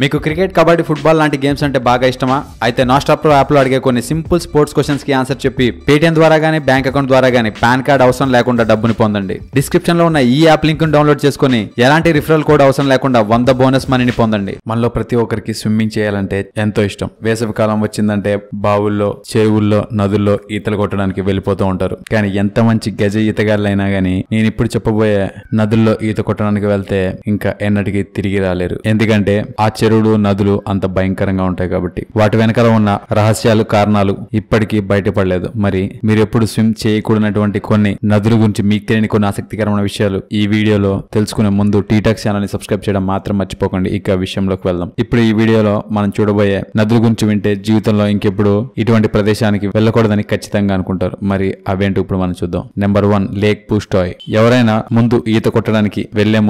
మీకు cricket, kabaddi, football లాంటి games అంటే బాగా ఇష్టమా? అయితే నాస్టాప్ ప్రో యాప్ లో అడిగే కొన్ని సింపుల్ స్పోర్ట్స్ క్వశ్చన్స్ కి ఆన్సర్ చెప్పి పేటిఎం ద్వారా గానీ బ్యాంక్ అకౌంట్ ద్వారా గానీ పాన్ కార్డ్ అవసరం లేకుండా డబ్బుని పొందండి. డిస్క్రిప్షన్ లో ఉన్న ఈ యాప్ లింక్ డౌన్లోడ్ చేసుకుని ఎలాంటి రిఫరల్ కోడ్ అవసరం లేకుండా 100 బోనస్ మనీని పొందండి. మనలో ప్రతి ఒక్కరికి స్విమ్మింగ్ చేయాలంటే ఎంతో ఇష్టం. వేసవి కాలం వచ్చిందంటే బావుల్లో, చెరువుల్లో, నదుల్లో ఈతలు కొట్టడానికి వెళ్ళిపోతూ ఉంటారు. కానీ ఎంత మంచి గజ ఈతగాళ్ళైనా గానీ నేను ఇప్పుడు చెప్పబోయే నదుల్లో ఈత కొట్టడానికి వెళ్తే ఇంకా ఎన్నటికీ తిరిగి రాలేరు. ఎందుకంటే ఆ చెరువులు, నదులు అంత భయంకరంగా ఉంటాయి కాబట్టి. వాటి వెనకాల ఉన్న రహస్యాలు, కారణాలు ఇప్పటికీ బయటపడలేదు. మరి మీరు ఎప్పుడు స్విమ్ చేయకూడనటువంటి కొన్ని నదుల గురించి మీకు తెలియని కొన్ని ఆసక్తికరమైన విషయాలు ఈ వీడియోలో తెలుసుకునే ముందు టీటాక్స్ ఛానల్ ని సబ్స్క్రైబ్ చేయడం మాత్రం మర్చిపోకండి. ఇక విషయంలోకి వెళ్దాం. ఇప్పుడు ఈ వీడియోలో మనం చూడబోయే నదుల గురించి వింటే జీవితంలో ఇంకెప్పుడు ఇటువంటి ప్రదేశానికి వెళ్ళకూడదని ఖచ్చితంగా అనుకుంటారు. మరి అవేంటో ఇప్పుడు మనం చూద్దాం. నెంబర్ 1, లేక్ పుస్టాయ్. ఎవరైనా ముందు ఈత కొట్టడానికి వెళ్లే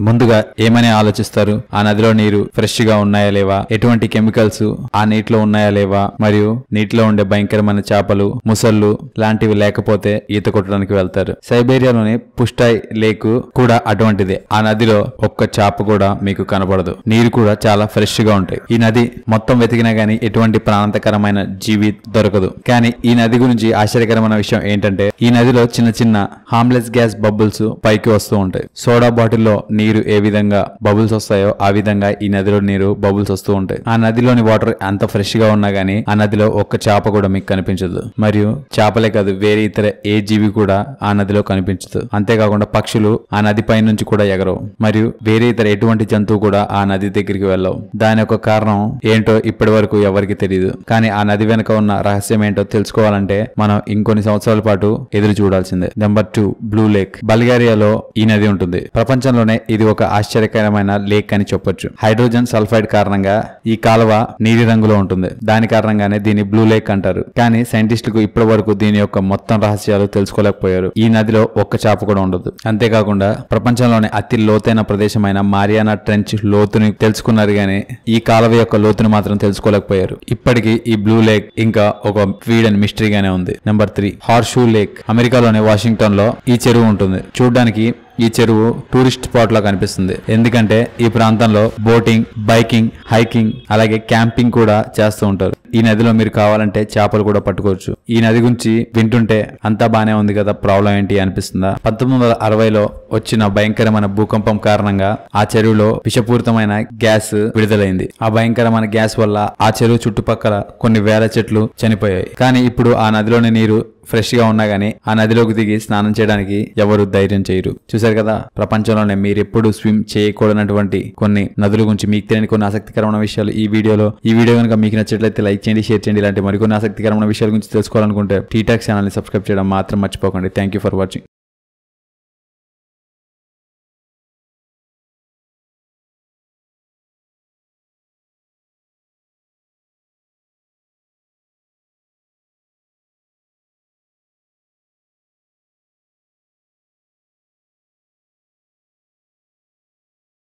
ముందుగా ఏమని ఆలోచిస్తారు? ఆ నదిలో నీరు ఫ్రెష్ గా ఉన్నాయా లేవా, ఎటువంటి కెమికల్స్ ఆ నీటిలో ఉన్నాయా లేవా, మరియు నీటిలో ఉండే భయంకరమైన చేపలు, ముసళ్ళు లాంటివి లేకపోతే ఈత కొట్టడానికి వెళ్తారు. సైబేరియాలోని పుస్టాయ్ లేక్ కూడా అటువంటిదే. ఆ నదిలో ఒక్క చేప కూడా మీకు కనబడదు. నీరు కూడా చాలా ఫ్రెష్ గా ఉంటాయి. ఈ నది మొత్తం వెతికినా గానీ ఎటువంటి ప్రాణాంతకరమైన జీవి దొరకదు. కానీ ఈ నది గురించి ఆశ్చర్యకరమైన విషయం ఏంటంటే ఈ నదిలో చిన్న చిన్న హార్మ్లెస్ గ్యాస్ బబుల్స్ పైకి వస్తూ ఉంటాయి. సోడా బాటిల్లో నీరు ఏ విధంగా బబుల్స్ వస్తాయో ఆ విధంగా ఈ నదిలో నీరు బబుల్స్ వస్తూ ఉంటాయి. ఆ నదిలోని వాటర్ ఎంత ఫ్రెష్ గా ఉన్నా గానీ ఆ నదిలో ఒక్క చేప కూడా మీకు కనిపించదు. మరియు చేపలే కాదు, వేరే ఇతర ఏ జీవి కూడా ఆ నదిలో కనిపించదు. అంతేకాకుండా పక్షులు ఆ నది పై నుంచి కూడా ఎగరవు. మరియు వేరే ఇతర ఎటువంటి జంతువు కూడా ఆ నది దగ్గరికి వెళ్ళవు. దాని యొక్క కారణం ఏంటో ఇప్పటి వరకు ఎవరికి తెలియదు. కానీ ఆ నది వెనుక ఉన్న రహస్యం ఏంటో తెలుసుకోవాలంటే మనం ఇంకొన్ని సంవత్సరాల పాటు ఎదురు చూడాల్సిందే. Number 2, blue lake. బల్గేరియాలో ఈ నది ఉంటుంది. ప్రపంచంలోనే ఇది ఒక ఆశ్చర్యకరమైన లేక్ అని చెప్పొచ్చు. హైడ్రోజన్ సల్ఫైడ్ కారణంగా ఈ కాలువ నీలి రంగులో ఉంటుంది. దాని కారణంగానే దీన్ని బ్లూ లేక్ అంటారు. కానీ సైంటిస్టులకు ఇప్పటి వరకు దీని యొక్క మొత్తం రహస్యాలు తెలుసుకోలేకపోయారు. ఈ నదిలో ఒక్క చేప కూడా ఉండదు. అంతేకాకుండా ప్రపంచంలోనే అతి లోతైన ప్రదేశమైన మారియానా ట్రెంచ్ లోతుని తెలుసుకున్నారు గానీ ఈ కాలువ యొక్క లోతుని మాత్రం తెలుసుకోలేకపోయారు. ఇప్పటికీ ఈ బ్లూ లేక్ ఇంకా ఒక ఫీడ్ అండ్ మిస్టరీగానే ఉంది. Number 3, horseshoe lake. అమెరికాలోని వాషింగ్టన్ లో ఈ చెరువు ఉంటుంది. చూడడానికి ఈ చెరువు టూరిస్ట్ స్పాట్ లా కనిపిస్తుంది. ఎందుకంటే ఈ ప్రాంతంలో బోటింగ్, బైకింగ్, హైకింగ్ అలాగే క్యాంపింగ్ కూడా చేస్తూ ఉంటారు. ఈ నదిలో మీరు కావాలంటే చేపలు కూడా పట్టుకోవచ్చు. ఈ నది గురించి వింటుంటే అంతా బానే ఉంది కదా, ప్రాబ్లం ఏంటి అనిపిస్తుందా? 1960లో వచ్చిన భయంకరమైన భూకంపం కారణంగా ఆ చెరువులో విషపూరితమైన గ్యాస్ విడుదలైంది. ఆ భయంకరమైన గ్యాస్ వల్ల ఆ చెరువు చుట్టుపక్కల కొన్ని వేల చెట్లు చనిపోయాయి. కానీ ఇప్పుడు ఆ నదిలోని నీరు ఫ్రెష్ గా ఉన్నా గానీ ఆ నదిలోకి దిగి స్నానం చేయడానికి ఎవరు ధైర్యం చేయరు. చూసారు కదా, ప్రపంచంలోనే మీరు ఎప్పుడు స్విమ్ చేయకూడనటువంటి కొన్ని నదుల గురించి మీకు తెలియని కొన్ని ఆసక్తికరమైన విషయాలు ఈ వీడియో కనుక మీకు నచ్చినట్లయితే లైక్ చేయండి, షేర్ చేయండి. ఇలాంటి మరికొన్ని ఆసక్తికరమైన విషయాల గురించి తెలుసుకోవాలనుకుంటే టీటాక్స్ ఛానల్ ని సబ్స్క్రైబ్ చేయడం మాత్రం మర్చిపోకండి. Thank you for watching.